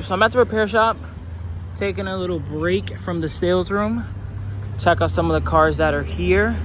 So I'm at the repair shop, taking a little break from the sales room. Check out some of the cars that are here.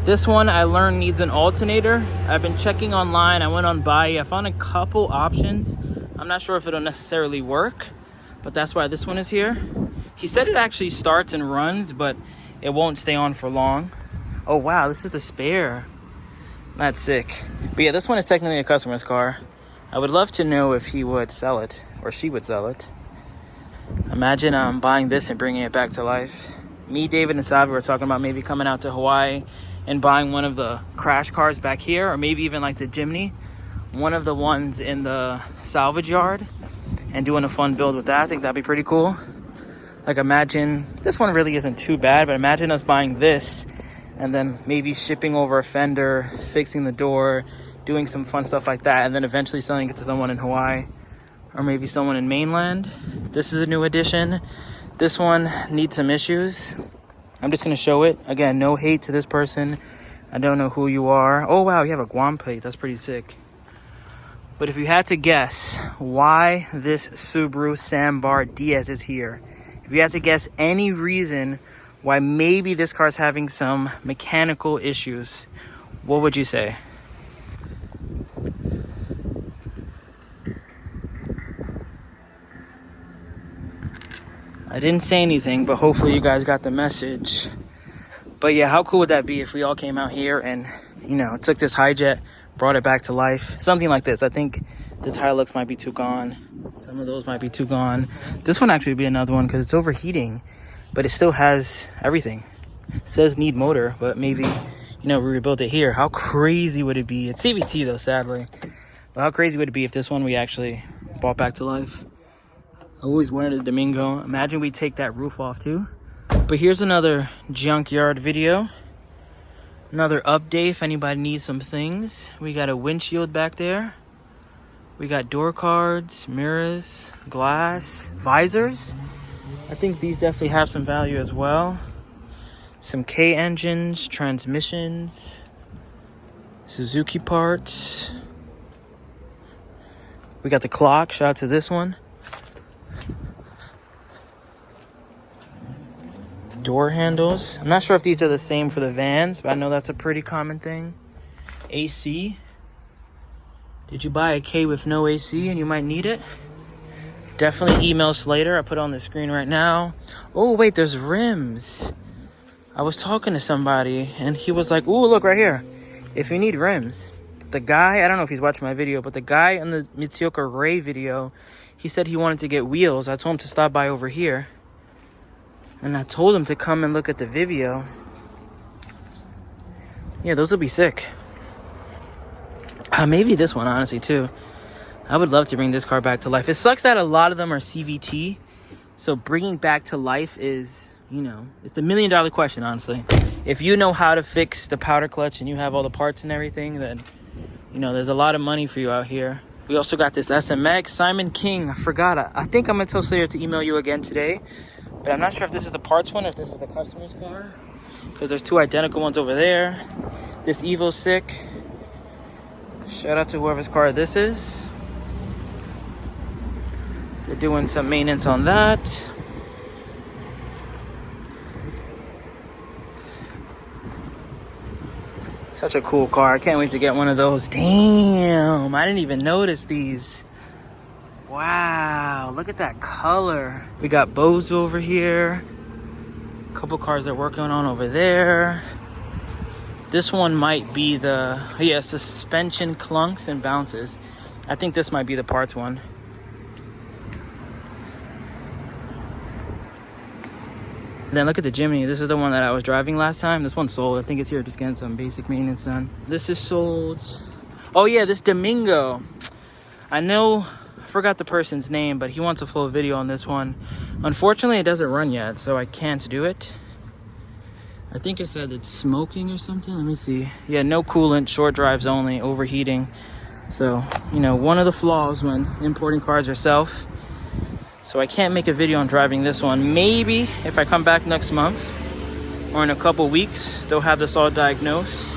This one I learned needs an alternator. I've been checking online. I went on Buy. I found a couple options. I'm not sure if it'll necessarily work, but that's why this one is here. He said it actually starts and runs, but it won't stay on for long. Oh wow, this is the spare. That's sick. But yeah, this one is technically a customer's car. I would love to know if he would sell it, or she would sell it. Imagine buying this and bringing it back to life. Me, David, and Savi were talking about maybe coming out to Hawaii and buying one of the crash cars back here, or maybe even like the JIMNY, one of the ones in the salvage yard, and doing a fun build with that. I think that'd be pretty cool. Like, imagine, this one really isn't too bad, but imagine us buying this and then maybe shipping over a fender, fixing the door, doing some fun stuff like that, and then eventually selling it to someone in Hawaii or maybe someone in mainland. This is a new addition. This one needs some issues. I'm just gonna show it. Again, no hate to this person. I don't know who you are. Oh wow, you have a Guam plate. That's pretty sick. But if you had to guess why this Subaru Sambar Diaz is here, if you had to guess any reason why maybe this car's having some mechanical issues, what would you say? I didn't say anything, but hopefully you guys got the message. But yeah, how cool would that be if we all came out here and, you know, took this Hi-Jet, brought it back to life? Something like this. I think this Hilux might be too gone. Some of those might be too gone. This one actually would be another one because it's overheating, but it still has everything. It says need motor, but maybe, you know, we rebuilt it here. How crazy would it be? It's CVT though, sadly. But how crazy would it be if this one we actually brought back to life? I always wanted a Domingo. Imagine we take that roof off too. But here's another junkyard video. Another update if anybody needs some things. We got a windshield back there. We got door cards, mirrors, glass, visors. I think these definitely have some value as well. Some K engines, transmissions, Suzuki parts. We got the clock. Shout out to this one. Door handles. I'm not sure if these are the same for the vans, but I know that's a pretty common thing. AC. Did you buy a K with no AC and you might need it? Definitely email Slater. I put it on the screen right now. Oh wait, there's rims. I was talking to somebody and he was like, ooh, look right here. If you need rims. The guy, I don't know if he's watching my video, but the guy in the Mitsuoka Galue video, he said he wanted to get wheels. I told him to stop by over here. And I told him to come and look at the Vivio. Yeah, those will be sick. Maybe this one, honestly, too. I would love to bring this car back to life. It sucks that a lot of them are CVT. So bringing back to life is, you know, it's the $1 million question, honestly. If you know how to fix the powder clutch and you have all the parts and everything, then, you know, there's a lot of money for you out here. We also got this SMX. Simon King, I forgot. I think I'm going to tell Slater to email you again today. But I'm not sure if this is the parts one or if this is the customer's car. Because there's two identical ones over there. This Evo's sick. Shout out to whoever's car this is. They're doing some maintenance on that. Such a cool car. I can't wait to get one of those. Damn, I didn't even notice these. Wow, look at that color. We got Bose over here. A couple cars they're working on over there. This one might be the, yeah, suspension clunks and bounces. I think this might be the parts one. Then look at the JIMNY. This is the one that I was driving last time. This one's sold. I think it's here just getting some basic maintenance done. This is sold. Oh yeah, this Domingo. I know, I forgot the person's name, but he wants a full video on this one. Unfortunately, it doesn't run yet, so I can't do it. I think it said it's smoking or something. Let me see. Yeah, no coolant, short drives only, overheating. So, you know, one of the flaws when importing cars yourself. So I can't make a video on driving this one. Maybe if I come back next month or in a couple weeks, they'll have this all diagnosed.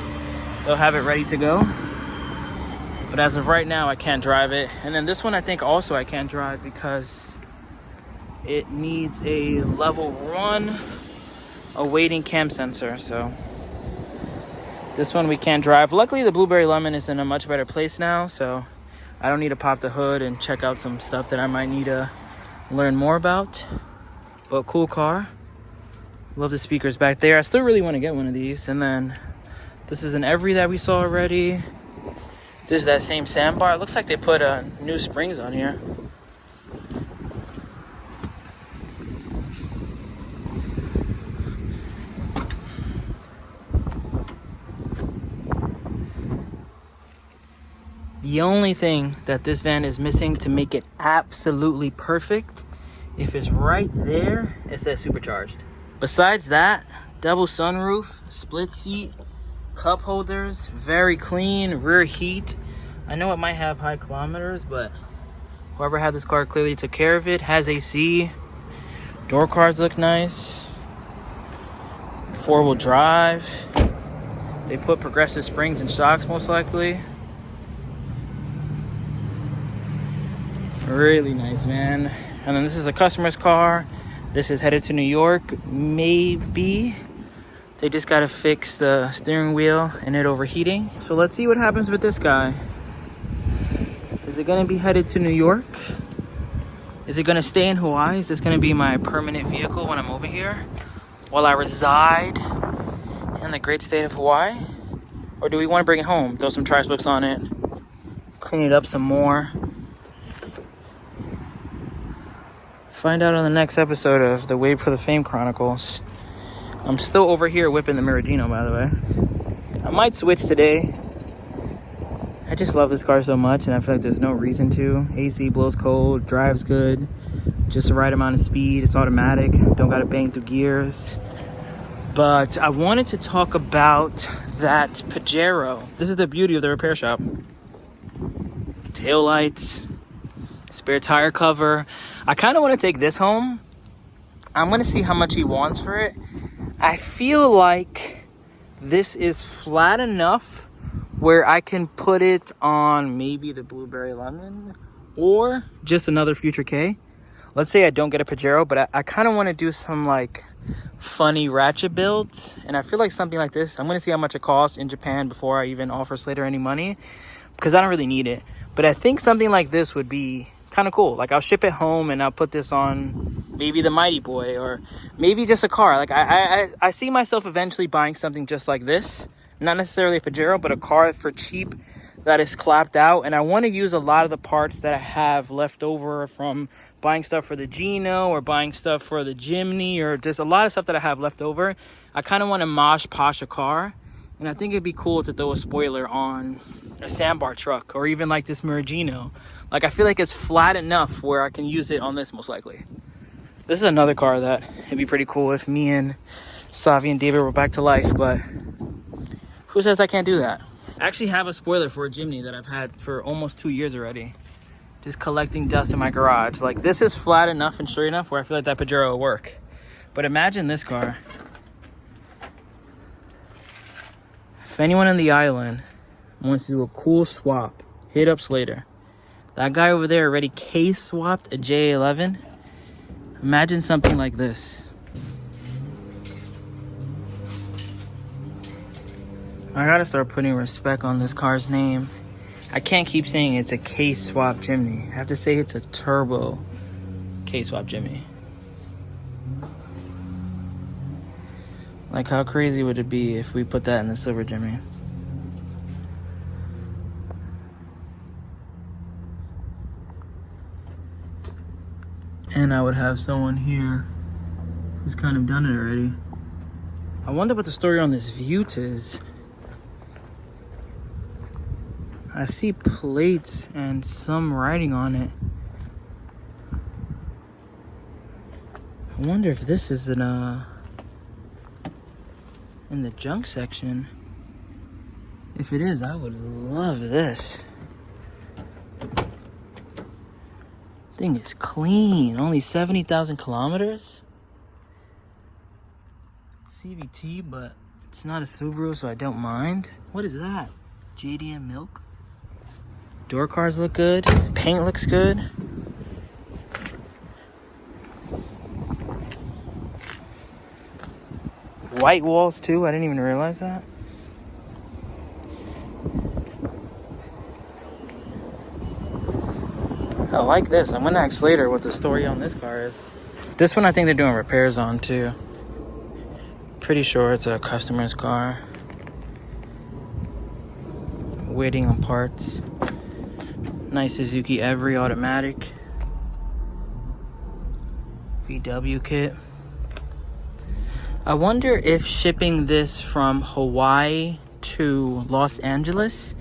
They'll have it ready to go. But as of right now, I can't drive it. And then this one I think also I can't drive because it needs a level 1 awaiting cam sensor. So this one we can't drive. Luckily the Blueberry Lemon is in a much better place now, so I don't need to pop the hood and check out some stuff that I might need to learn more about. But cool car. Love the speakers back there. I still really want to get one of these. And then this is an Every that we saw already. This is that same sandbar. It looks like they put new springs on here. The only thing that this van is missing to make it absolutely perfect, if it's right there, it says supercharged. Besides that, double sunroof, split seat, cup holders, very clean, rear heat. I know it might have high kilometers, but whoever had this car clearly took care of it. Has AC, door cards look nice, 4-wheel drive. They put progressive springs and shocks most likely. Really nice, man. And then this is a customer's car. This is headed to New York, maybe. They just gotta fix the steering wheel and it overheating. So let's see what happens with this guy. Is it gonna be headed to New York? Is it gonna stay in Hawaii? Is this gonna be my permanent vehicle when I'm over here, while I reside in the great state of Hawaii? Or do we wanna bring it home, throw some trash books on it, clean it up some more? Find out on the next episode of the WayBeforeTheFame Chronicles. I'm still over here whipping the Miragino, by the way. I might switch today. I just love this car so much, and I feel like there's no reason to. AC blows cold, drives good, just the right amount of speed. It's automatic, don't gotta bang through gears. But I wanted to talk about that Pajero. This is the beauty of the repair shop. Taillights, spare tire cover. I kind of want to take this home. I'm going to see how much he wants for it. I feel like this is flat enough where I can put it on maybe the Blueberry Lemon or just another future K. Let's say I don't get a Pajero, but I kind of want to do some like funny ratchet builds. And I feel like something like this, I'm going to see how much it costs in Japan before I even offer Slater any money, because I don't really need it. But I think something like this would be kind of cool. Like I'll ship it home and I'll put this on maybe the Mighty Boy, or maybe just a car. Like I see myself eventually buying something just like this, not necessarily a Pajero, but a car for cheap that is clapped out. And I want to use a lot of the parts that I have left over from buying stuff for the Gino or buying stuff for the Jimny, or just a lot of stuff that I have left over. I kind of want to mosh posh a car, and I think it'd be cool to throw a spoiler on a sandbar truck, or even like this Miragino. Like I feel like it's flat enough where I can use it on this most likely. This is another car that it'd be pretty cool if me and Savi and David were back to life, but who says I can't do that? I actually have a spoiler for a Jimny that I've had for almost 2 years already. Just collecting dust in my garage. Like this is flat enough and straight enough where I feel like that Pajero will work. But imagine this car. If anyone on the island wants to do a cool swap, hit up Slater. That guy over there already KSWAP'd a J11. Imagine something like this. I gotta start putting respect on this car's name. I can't keep saying it's a KSWAP Jimny. I have to say it's a turbo KSWAP Jimny. Like how crazy would it be if we put that in the silver Jimny? And I would have someone here who's kind of done it already. I wonder what the story on this ViewT is. I see plates and some writing on it. I wonder if this is in the junk section. If it is, I would love this. Thing is clean. Only 70,000 kilometers. CVT, but it's not a Subaru, so I don't mind. What is that? JDM milk? Door cards look good. Paint looks good. White walls too. I didn't even realize that. I like this. I'm gonna ask Slater what the story on this car is. This one I think they're doing repairs on too. Pretty sure it's a customer's car. Waiting on parts. Nice Suzuki Every automatic. VW kit. I wonder if shipping this from Hawaii to Los Angeles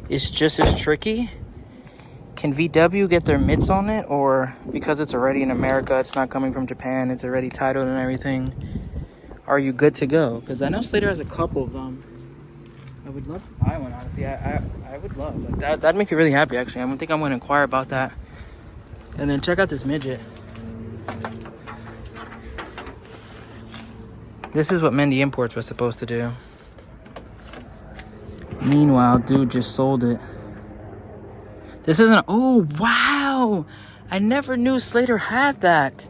is just as tricky. Can VW get their mitts on it, or because it's already in America, it's not coming from Japan, it's already titled and everything, are you good to go? Because I know Slater has a couple of them. I would love to buy one, honestly. I would love that. That'd make me really happy, actually. I think I'm going to inquire about that. And then check out this midget. This is what Mendy Imports was supposed to do. Meanwhile, dude just sold it. This isn't... Oh, wow! I never knew Slater had that.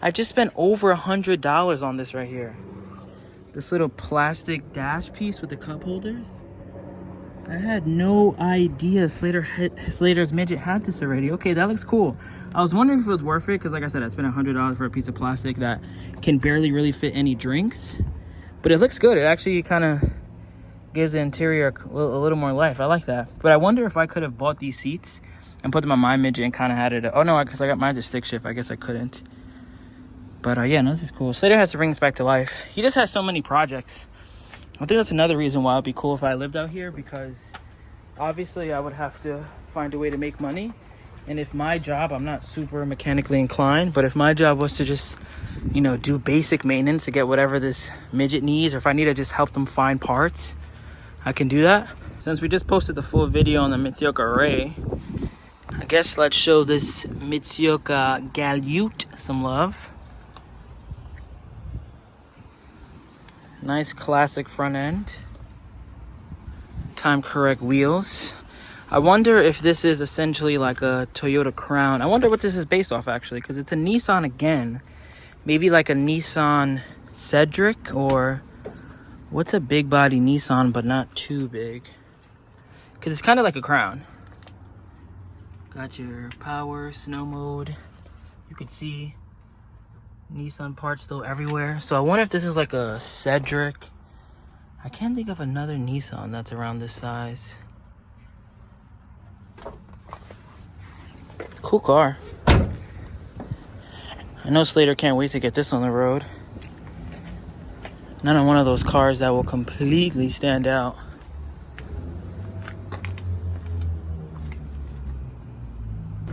I just spent over $100 on this right here. This little plastic dash piece with the cup holders. I had no idea Slater's midget had this already. Okay, that looks cool. I was wondering if it was worth it, because like I said, I spent $100 for a piece of plastic that can barely really fit any drinks. But it looks good. It actually kind of gives the interior a little more life. I like that. But I wonder if I could have bought these seats and put them on my midget and kind of had it... Oh no, because I got mine to stick shift. I guess I couldn't. But yeah, no, this is cool. Slater has to bring this back to life. He just has so many projects. I think that's another reason why it'd be cool if I lived out here, because obviously I would have to find a way to make money. And if my job, I'm not super mechanically inclined, but if my job was to just, you know, do basic maintenance to get whatever this midget needs, or if I need to just help them find parts, I can do that. Since we just posted the full video on the Mitsuoka Array, I guess let's show this Mitsuoka Galue some love. Nice classic front end. Time correct wheels. I wonder if this is essentially like a Toyota Crown. I wonder what this is based off, actually, because it's a Nissan again. Maybe like a Nissan Cedric, or what's a big body Nissan but not too big? Because it's kind of like a Crown. Got your power, snow mode. You could see Nissan parts still everywhere. So I wonder if this is like a Cedric. I can't think of another Nissan that's around this size. Cool car. I know Slater can't wait to get this on the road. Not on one of those cars that will completely stand out.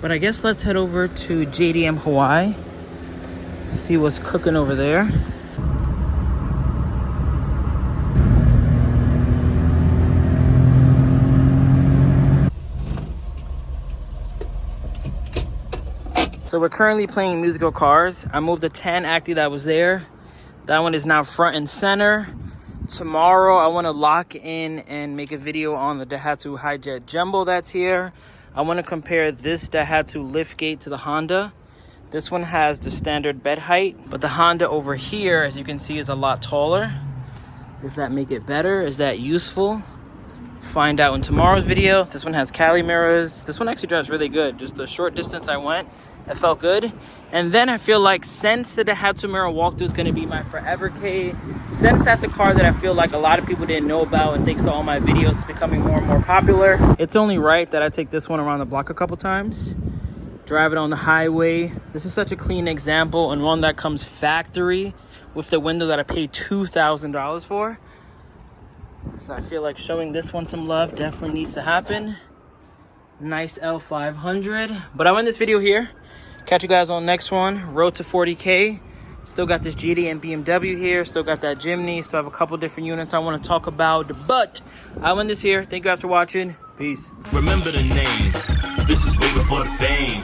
But I guess let's head over to JDM Hawaii. See what's cooking over there. So we're currently playing musical cars. I moved the 10 Acti that was there. That one is now front and center. Tomorrow I want to lock in and make a video on the Daihatsu Hijet Jumbo that's here. I want to compare this Daihatsu liftgate to the Honda. This one has the standard bed height, but the Honda over here, as you can see, is a lot taller. Does that make it better? Is that useful? Find out in tomorrow's video. This one has Cali mirrors. This one actually drives really good. Just the short distance I went, it felt good. And then I feel like, since the Daihatsu mirror walkthrough is going to be my forever K, since that's a car that I feel like a lot of people didn't know about, and thanks to all my videos, it's becoming more and more popular, it's only right that I take this one around the block a couple times. Drive it on the highway. This is such a clean example, and one that comes factory with the window that I paid $2,000 for. So I feel like showing this one some love definitely needs to happen. Nice L500. But I'll end this video here. Catch you guys on the next one. Road to 40K. Still got this JDM BMW here. Still got that JIMNY. Still have a couple different units I want to talk about. But I'll end this here. Thank you guys for watching. Peace. Remember the name. This is way before the fame.